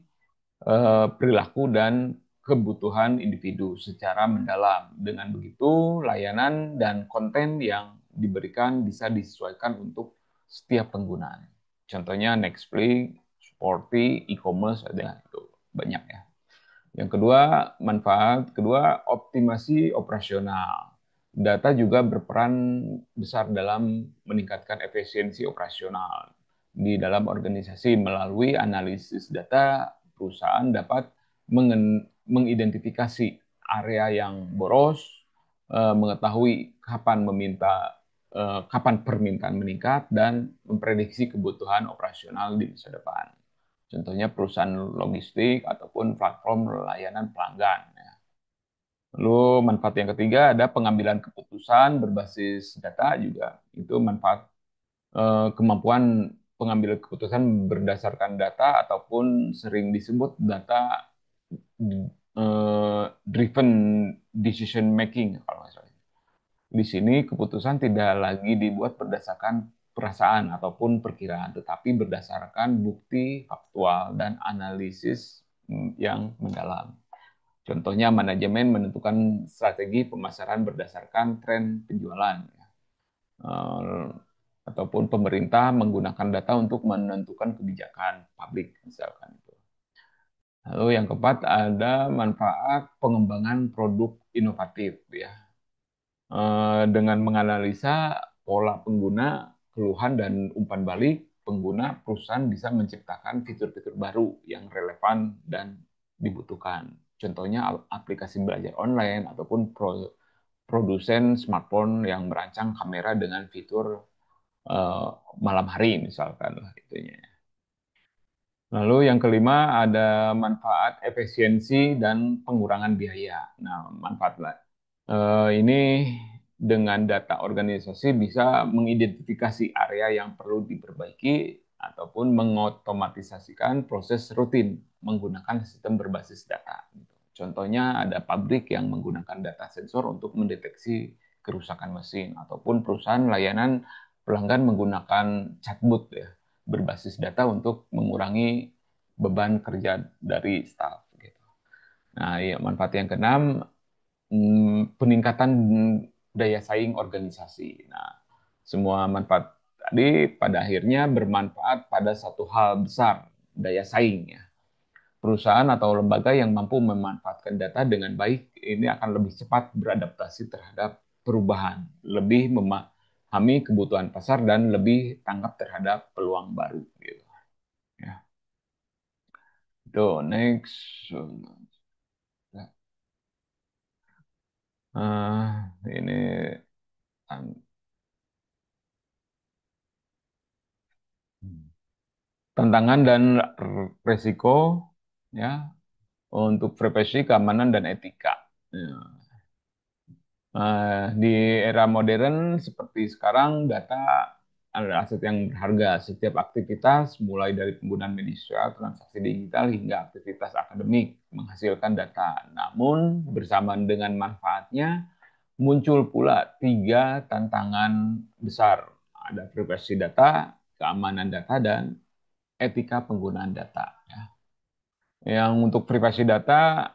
perilaku, dan kebutuhan individu secara mendalam. Dengan begitu, layanan dan konten yang diberikan bisa disesuaikan untuk setiap penggunaan. Contohnya Nextplay, Sporty, e-commerce ada itu banyak ya. Yang kedua, manfaat kedua, optimasi operasional. Data juga berperan besar dalam meningkatkan efisiensi operasional. Di dalam organisasi melalui analisis data, perusahaan dapat mengidentifikasi area yang boros, mengetahui kapan permintaan meningkat, dan memprediksi kebutuhan operasional di masa depan. Contohnya perusahaan logistik ataupun platform layanan pelanggan. Ya. Lalu manfaat yang ketiga ada pengambilan keputusan berbasis data juga. Itu manfaat kemampuan pengambilan keputusan berdasarkan data ataupun sering disebut data driven decision making kalau nggak salah. Di sini keputusan tidak lagi dibuat berdasarkan perasaan ataupun perkiraan, tetapi berdasarkan bukti faktual dan analisis yang mendalam. Contohnya manajemen menentukan strategi pemasaran berdasarkan tren penjualan, eh, ataupun pemerintah menggunakan data untuk menentukan kebijakan publik misalkan itu. Lalu yang keempat ada manfaat pengembangan produk inovatif ya. Dengan menganalisa pola pengguna, keluhan dan umpan balik pengguna, perusahaan bisa menciptakan fitur-fitur baru yang relevan dan dibutuhkan. Contohnya aplikasi belajar online ataupun produsen smartphone yang merancang kamera dengan fitur eh, malam hari misalkan lah itunya. Lalu yang kelima ada manfaat efisiensi dan pengurangan biaya. Nah, manfaat lah. Ini dengan data organisasi bisa mengidentifikasi area yang perlu diperbaiki ataupun mengotomatisasikan proses rutin menggunakan sistem berbasis data. Contohnya ada pabrik yang menggunakan data sensor untuk mendeteksi kerusakan mesin ataupun perusahaan layanan pelanggan menggunakan chatbot ya berbasis data untuk mengurangi beban kerja dari staff gitu. Nah, ya, manfaat yang keenam peningkatan daya saing organisasi. Nah, semua manfaat tadi pada akhirnya bermanfaat pada satu hal besar, daya saing ya. Perusahaan atau lembaga yang mampu memanfaatkan data dengan baik ini akan lebih cepat beradaptasi terhadap perubahan, lebih memahami kebutuhan pasar dan lebih tanggap terhadap peluang baru gitu. Ya. Itu next. Ini tantangan dan resiko ya untuk privasi, keamanan dan etika. Ya. Di era modern seperti sekarang, data adalah aset yang berharga. Setiap aktivitas, mulai dari penggunaan media sosial, transaksi digital, hingga aktivitas akademik, menghasilkan data. Namun, bersamaan dengan manfaatnya, muncul pula tiga tantangan besar. Ada privasi data, keamanan data, dan etika penggunaan data. Ya. Yang untuk privasi data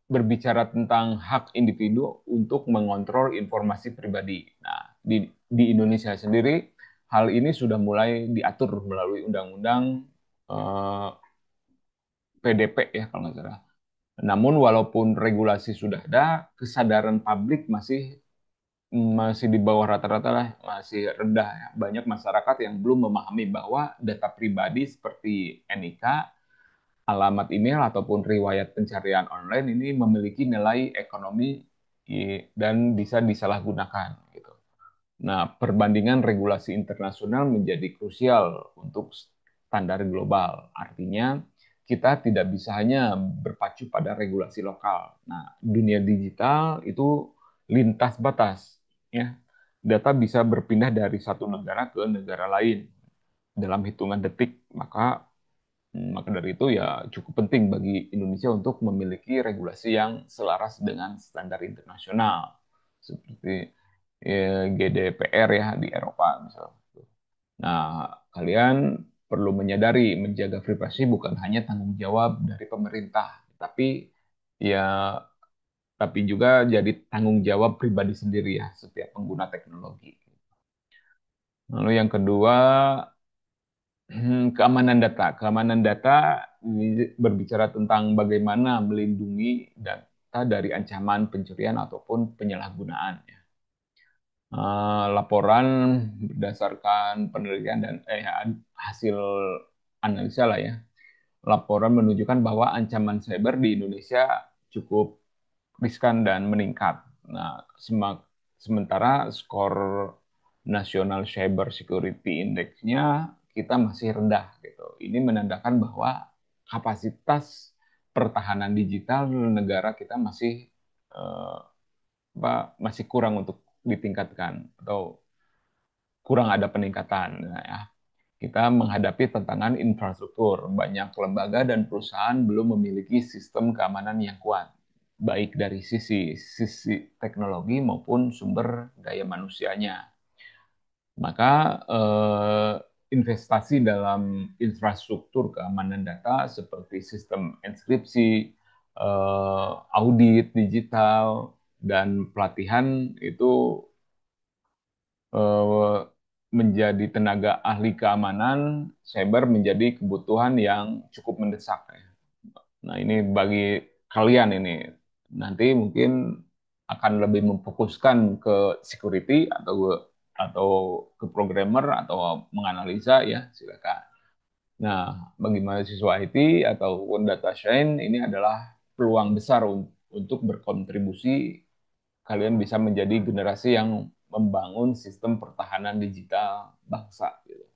berbicara tentang hak individu untuk mengontrol informasi pribadi. Nah, di Indonesia sendiri hal ini sudah mulai diatur melalui undang-undang eh, PDP ya kalau nggak salah. Namun walaupun regulasi sudah ada, kesadaran publik masih di bawah rata-rata lah, masih rendah ya. Banyak masyarakat yang belum memahami bahwa data pribadi seperti NIK, alamat email ataupun riwayat pencarian online ini memiliki nilai ekonomi dan bisa disalahgunakan gitu. Nah, perbandingan regulasi internasional menjadi krusial untuk standar global. Artinya, kita tidak bisa hanya berpacu pada regulasi lokal. Nah, dunia digital itu lintas batas, ya. Data bisa berpindah dari satu negara ke negara lain dalam hitungan detik. Maka dari itu ya cukup penting bagi Indonesia untuk memiliki regulasi yang selaras dengan standar internasional seperti GDPR ya di Eropa misalnya. Nah, kalian perlu menyadari menjaga privasi bukan hanya tanggung jawab dari pemerintah, ya tapi juga jadi tanggung jawab pribadi sendiri ya setiap pengguna teknologi. Lalu yang kedua, keamanan data. Keamanan data ini berbicara tentang bagaimana melindungi data dari ancaman pencurian ataupun penyalahgunaan. Ya. Laporan berdasarkan penelitian dan hasil analisa lah ya. Laporan menunjukkan bahwa ancaman cyber di Indonesia cukup riskan dan meningkat. Nah, sementara skor nasional cyber security index-nya kita masih rendah gitu. Ini menandakan bahwa kapasitas pertahanan digital negara kita eh, masih kurang untuk ditingkatkan atau kurang ada peningkatan. Nah, ya. Kita menghadapi tantangan infrastruktur. Banyak lembaga dan perusahaan belum memiliki sistem keamanan yang kuat, baik dari sisi teknologi maupun sumber daya manusianya. Maka investasi dalam infrastruktur keamanan data seperti sistem enkripsi, audit digital, dan pelatihan itu eh, menjadi tenaga ahli keamanan cyber menjadi kebutuhan yang cukup mendesak. Ya. Nah, ini bagi kalian ini nanti mungkin akan lebih memfokuskan ke security atau ke programmer atau menganalisa ya, silakan. Nah, bagi mahasiswa IT ataupun data science ini adalah peluang besar untuk berkontribusi, kalian bisa menjadi generasi yang membangun sistem pertahanan digital bangsa gitu.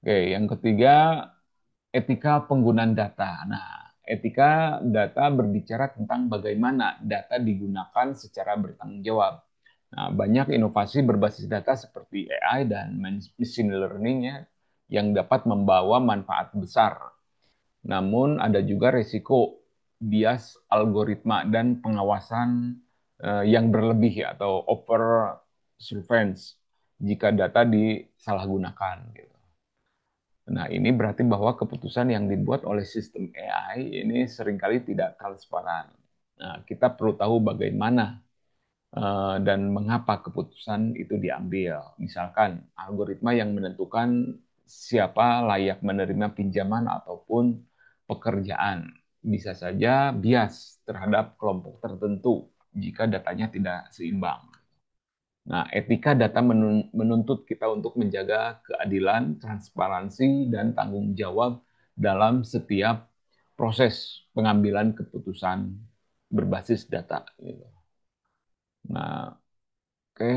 Oke, yang ketiga, etika penggunaan data. Nah, etika data berbicara tentang bagaimana data digunakan secara bertanggung jawab. Nah, banyak inovasi berbasis data seperti AI dan machine learning ya, yang dapat membawa manfaat besar. Namun ada juga risiko bias algoritma dan pengawasan yang berlebih ya, atau over surveillance jika data disalahgunakan gitu. Nah, ini berarti bahwa keputusan yang dibuat oleh sistem AI ini seringkali tidak transparan. Nah, kita perlu tahu bagaimana dan mengapa keputusan itu diambil. Misalkan, algoritma yang menentukan siapa layak menerima pinjaman ataupun pekerjaan bisa saja bias terhadap kelompok tertentu jika datanya tidak seimbang. Nah, etika data menuntut kita untuk menjaga keadilan, transparansi, dan tanggung jawab dalam setiap proses pengambilan keputusan berbasis data. Gitu. Nah, oke,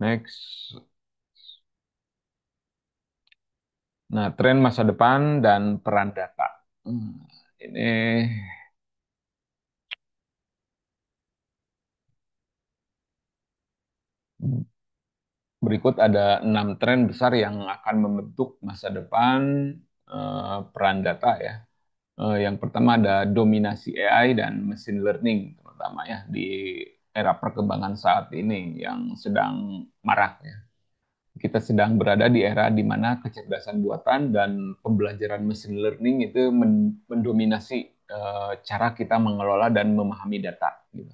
next. Nah, tren masa depan dan peran data. Ini berikut ada 6 tren besar yang akan membentuk masa depan peran data ya. Yang pertama ada dominasi AI dan machine learning, terutama ya di era perkembangan saat ini yang sedang marak ya. Kita sedang berada di era di mana kecerdasan buatan dan pembelajaran machine learning itu mendominasi cara kita mengelola dan memahami data. Gitu.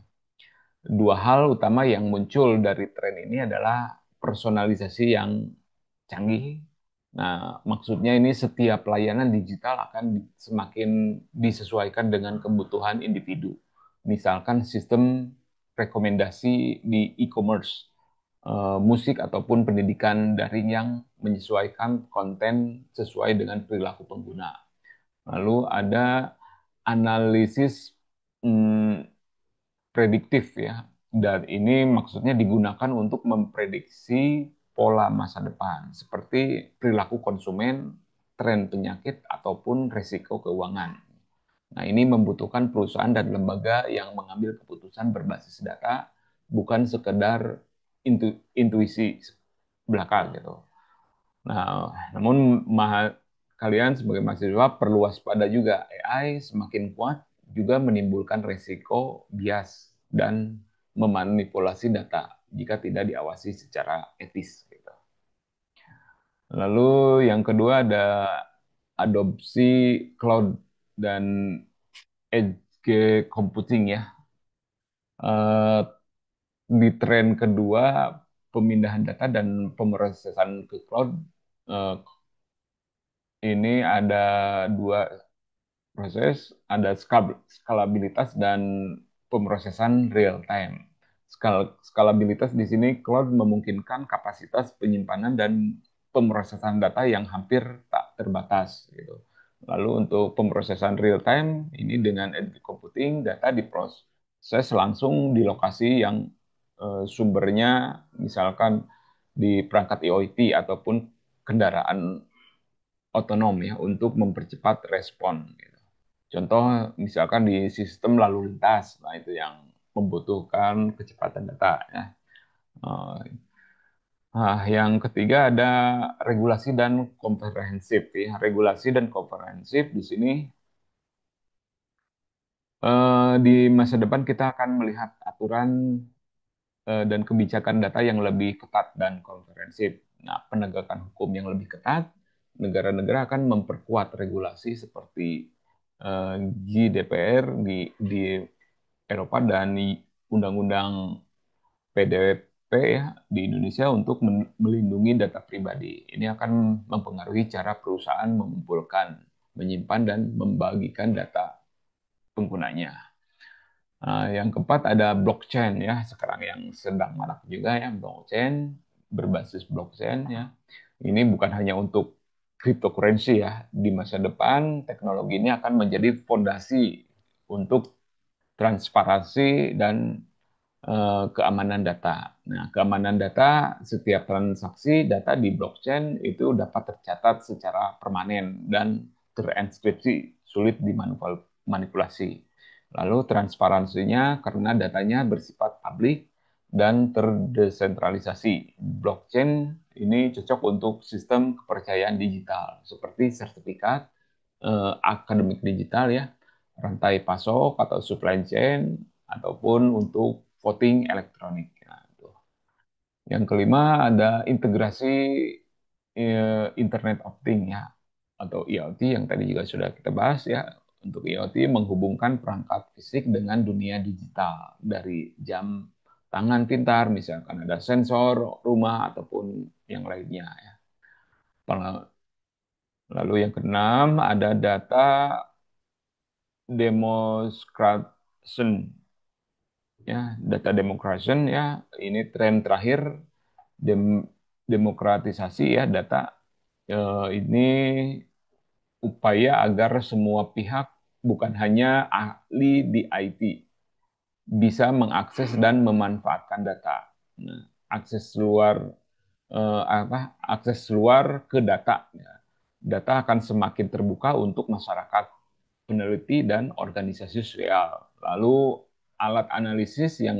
Dua hal utama yang muncul dari tren ini adalah personalisasi yang canggih. Nah, maksudnya ini setiap layanan digital akan semakin disesuaikan dengan kebutuhan individu. Misalkan sistem rekomendasi di e-commerce, musik ataupun pendidikan daring yang menyesuaikan konten sesuai dengan perilaku pengguna. Lalu ada analisis hmm, prediktif ya. Dan ini maksudnya digunakan untuk memprediksi pola masa depan seperti perilaku konsumen, tren penyakit ataupun risiko keuangan. Nah, ini membutuhkan perusahaan dan lembaga yang mengambil keputusan berbasis data, bukan sekedar intuisi belaka gitu. Nah, namun kalian sebagai mahasiswa perlu waspada juga. AI semakin kuat juga menimbulkan resiko bias dan memanipulasi data jika tidak diawasi secara etis. Gitu. Lalu yang kedua ada adopsi cloud dan edge computing ya. Eh, di tren kedua pemindahan data dan pemrosesan ke cloud, eh, ini ada dua proses, ada skalabilitas dan pemrosesan real time. Skalabilitas di sini cloud memungkinkan kapasitas penyimpanan dan pemrosesan data yang hampir tak terbatas gitu. Lalu untuk pemrosesan real time ini dengan edge computing data diproses langsung di lokasi yang sumbernya misalkan di perangkat IoT ataupun kendaraan otonom ya untuk mempercepat respon. Gitu. Contoh misalkan di sistem lalu lintas, nah itu yang membutuhkan kecepatan data ya. Uh, yang ketiga ada regulasi dan komprehensif ya. Regulasi dan komprehensif di sini di masa depan kita akan melihat aturan dan kebijakan data yang lebih ketat dan komprehensif. Nah, penegakan hukum yang lebih ketat, negara-negara akan memperkuat regulasi seperti GDPR di Eropa dan Undang-Undang PDP ya di Indonesia untuk melindungi data pribadi. Ini akan mempengaruhi cara perusahaan mengumpulkan menyimpan dan membagikan data penggunanya. Yang keempat ada blockchain ya, sekarang yang sedang marak juga ya, blockchain berbasis blockchain ya. Ini bukan hanya untuk cryptocurrency ya. Di masa depan teknologi ini akan menjadi fondasi untuk transparansi dan keamanan data. Nah, keamanan data, setiap transaksi data di blockchain itu dapat tercatat secara permanen dan terenkripsi, sulit dimanipulasi. Lalu transparansinya karena datanya bersifat publik dan terdesentralisasi. Blockchain ini cocok untuk sistem kepercayaan digital seperti sertifikat, akademik digital ya, rantai pasok atau supply chain, ataupun untuk voting elektronik. Nah, yang kelima ada integrasi Internet of Things ya, atau IoT yang tadi juga sudah kita bahas ya. Untuk IoT menghubungkan perangkat fisik dengan dunia digital dari jam tangan pintar, misalkan ada sensor rumah ataupun yang lainnya ya. Lalu yang keenam ada data democratization ya, data democratization ya, ini tren terakhir dem demokratisasi ya data. Ini upaya agar semua pihak, bukan hanya ahli di IT, bisa mengakses dan memanfaatkan data. Nah, akses luar akses luar ke data. Ya. Data akan semakin terbuka untuk masyarakat, peneliti, dan organisasi sosial. Lalu alat analisis yang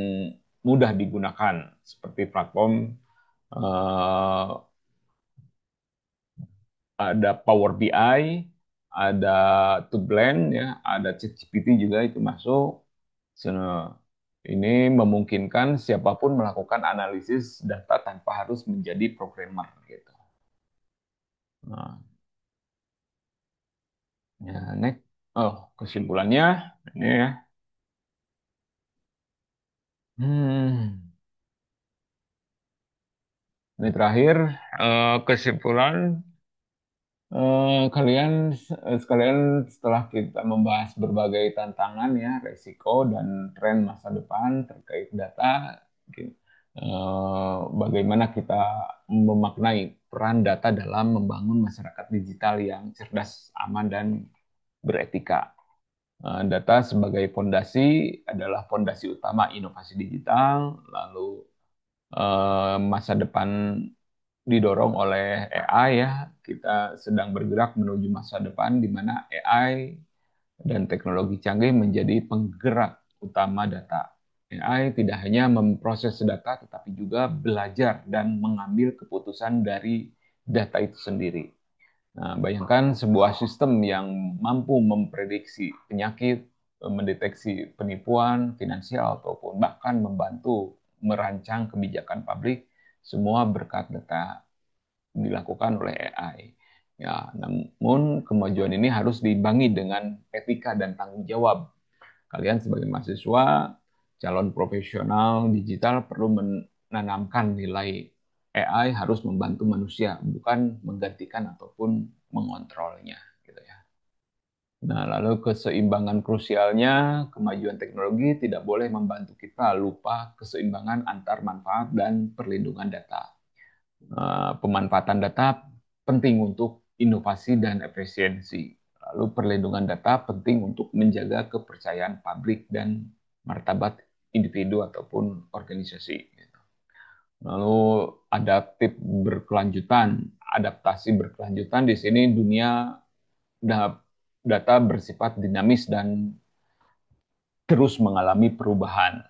mudah digunakan seperti platform ada Power BI, ada Blend ya, ada ChatGPT juga itu masuk. Ini memungkinkan siapapun melakukan analisis data tanpa harus menjadi programmer gitu. Nah, ya, next. Oh, kesimpulannya ini ya. Hmm, ini terakhir kesimpulan. Kalian sekalian setelah kita membahas berbagai tantangan ya, resiko dan tren masa depan terkait data, bagaimana kita memaknai peran data dalam membangun masyarakat digital yang cerdas, aman, dan beretika. Data sebagai fondasi adalah fondasi utama inovasi digital, lalu masa depan didorong oleh AI ya. Kita sedang bergerak menuju masa depan di mana AI dan teknologi canggih menjadi penggerak utama data. AI tidak hanya memproses data, tetapi juga belajar dan mengambil keputusan dari data itu sendiri. Nah, bayangkan sebuah sistem yang mampu memprediksi penyakit, mendeteksi penipuan finansial, ataupun bahkan membantu merancang kebijakan publik, semua berkat data dilakukan oleh AI. Ya, namun kemajuan ini harus diimbangi dengan etika dan tanggung jawab. Kalian sebagai mahasiswa, calon profesional digital perlu menanamkan nilai AI harus membantu manusia, bukan menggantikan ataupun mengontrolnya. Gitu ya. Nah, lalu keseimbangan krusialnya, kemajuan teknologi tidak boleh membantu kita lupa keseimbangan antar manfaat dan perlindungan data. Pemanfaatan data penting untuk inovasi dan efisiensi. Lalu perlindungan data penting untuk menjaga kepercayaan publik dan martabat individu ataupun organisasi. Lalu adaptif berkelanjutan, adaptasi berkelanjutan di sini dunia data bersifat dinamis dan terus mengalami perubahan.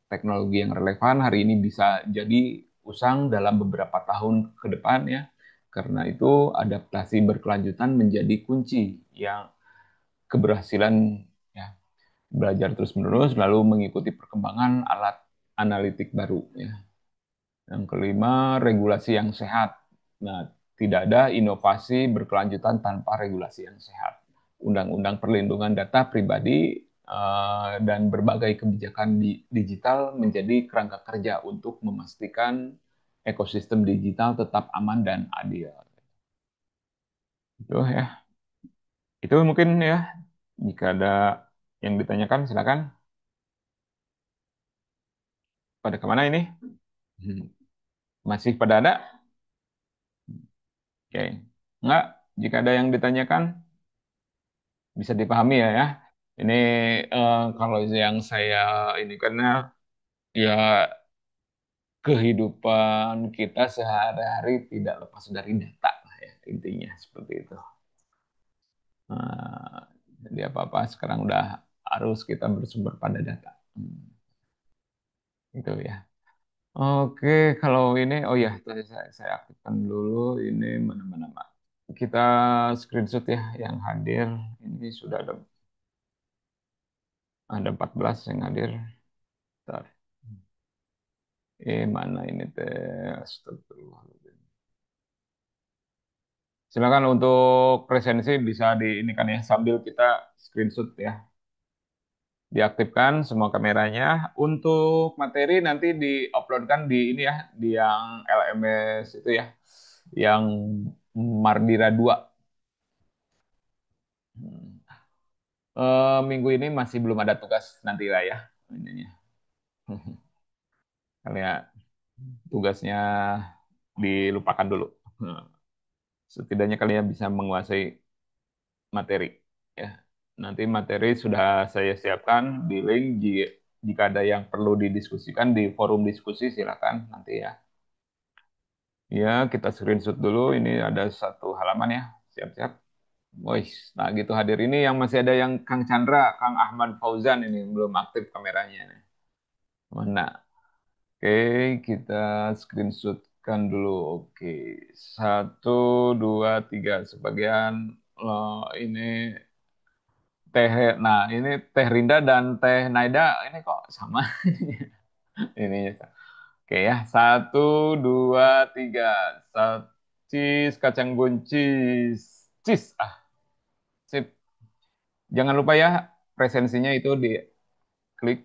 Teknologi yang relevan hari ini bisa jadi usang dalam beberapa tahun ke depan ya. Karena itu adaptasi berkelanjutan menjadi kunci yang keberhasilan ya, belajar terus-menerus lalu mengikuti perkembangan alat analitik baru ya. Yang kelima, regulasi yang sehat. Nah, tidak ada inovasi berkelanjutan tanpa regulasi yang sehat. Undang-undang perlindungan data pribadi dan berbagai kebijakan digital menjadi kerangka kerja untuk memastikan ekosistem digital tetap aman dan adil. Itu ya, itu Itu mungkin ya, jika ada yang ditanyakan silakan. Pada kemana ini? Hmm. Masih pada ada? Oke. Enggak, jika ada yang ditanyakan bisa dipahami ya. Ini kalau yang saya ini karena ya kehidupan kita sehari-hari tidak lepas dari data lah ya, intinya seperti itu. Nah, jadi apa-apa sekarang udah harus kita bersumber pada data. Itu ya. Oke, kalau ini, oh ya, tadi saya aktifkan dulu ini mana-mana, Pak. Kita screenshot ya yang hadir. Ini sudah ada 14 yang hadir. Bentar. Mana ini teh? Astagfirullahaladzim. Silakan untuk presensi bisa di ini kan ya sambil kita screenshot ya. Diaktifkan semua kameranya. Untuk materi nanti diuploadkan di ini ya, di yang LMS itu ya, yang Mardira 2. Minggu ini masih belum ada tugas nanti lah ya. Ininya. Kali ya tugasnya dilupakan dulu. Setidaknya kalian bisa menguasai materi. Ya. Nanti materi sudah saya siapkan di link. Jika ada yang perlu didiskusikan di forum diskusi silakan nanti ya. Ya, kita screenshot dulu. Ini ada satu halaman ya. Siap-siap. Wih, nah gitu hadir ini yang masih ada yang Kang Chandra, Kang Ahmad Fauzan ini belum aktif kameranya. Mana? Oke, kita screenshotkan dulu. Oke, satu, dua, tiga. Sebagian ini Teh. Nah, ini Teh Rinda dan Teh Naida ini kok sama ini. Oke ya, satu, dua, tiga. Cheese, kacang buncis. Cheese, sip. Jangan lupa ya, presensinya itu diklik.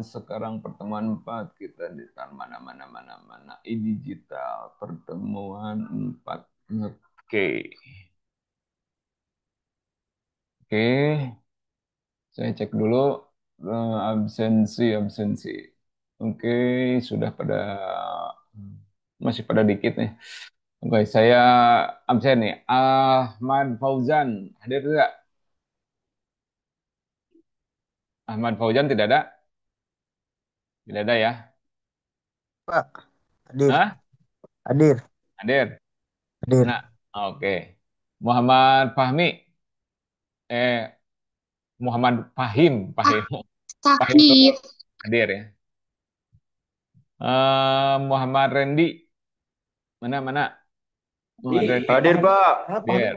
Sekarang pertemuan 4 kita di mana e-digital pertemuan 4. Oke. Oke, saya cek dulu absensi. Oke, sudah pada masih pada dikit nih. Oke, saya absen nih. Ahmad Fauzan hadir tidak? Ahmad Fauzan tidak ada? Tidak ada ya? Pak, hadir, Hah? hadir, Hadir? hadir. Mana? Oke. Muhammad Fahmi. Eh, Muhammad Fahim. Fahim itu Sakit. hadir ya. Muhammad Randy. Mana? Muhammad Randy. Hadir, Pak. Hadir.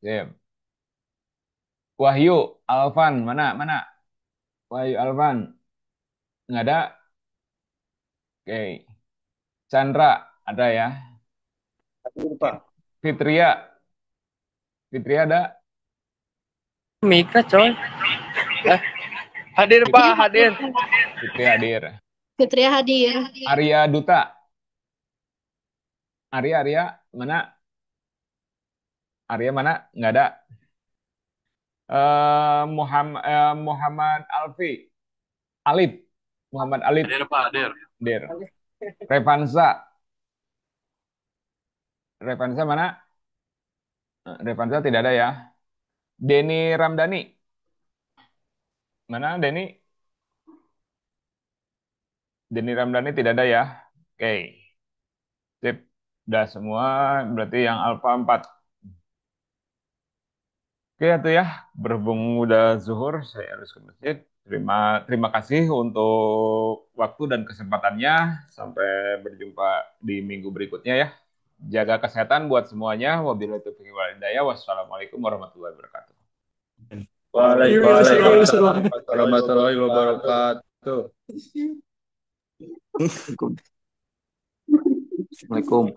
Sip. Wahyu Alvan. Mana? Wahyu Alvan. Nggak ada? Oke. Chandra. Ada ya. Hadir, Pak. Fitria. Fitria ada? Mika coy. Hadir Pak, hadir. Fitria hadir. Fitria hadir. Arya Duta. Arya. Mana? Arya mana? Nggak ada. Muhammad Alfi. Alif. Muhammad Alif. Hadir Pak, hadir. Hadir. Revansa. Revansa mana? Revansa tidak ada ya. Denny Ramdhani. Mana Denny? Denny Ramdhani tidak ada ya. Oke. Sip. Udah semua. Berarti yang Alfa 4. Oke itu ya. Berhubung udah zuhur, saya harus ke masjid. Terima kasih untuk waktu dan kesempatannya. Sampai berjumpa di minggu berikutnya ya. Jaga kesehatan buat semuanya. Wabillahi taufiq wal hidayah. Wassalamualaikum warahmatullahi wabarakatuh. Waalaikumsalam warahmatullahi wabarakatuh. Assalamualaikum.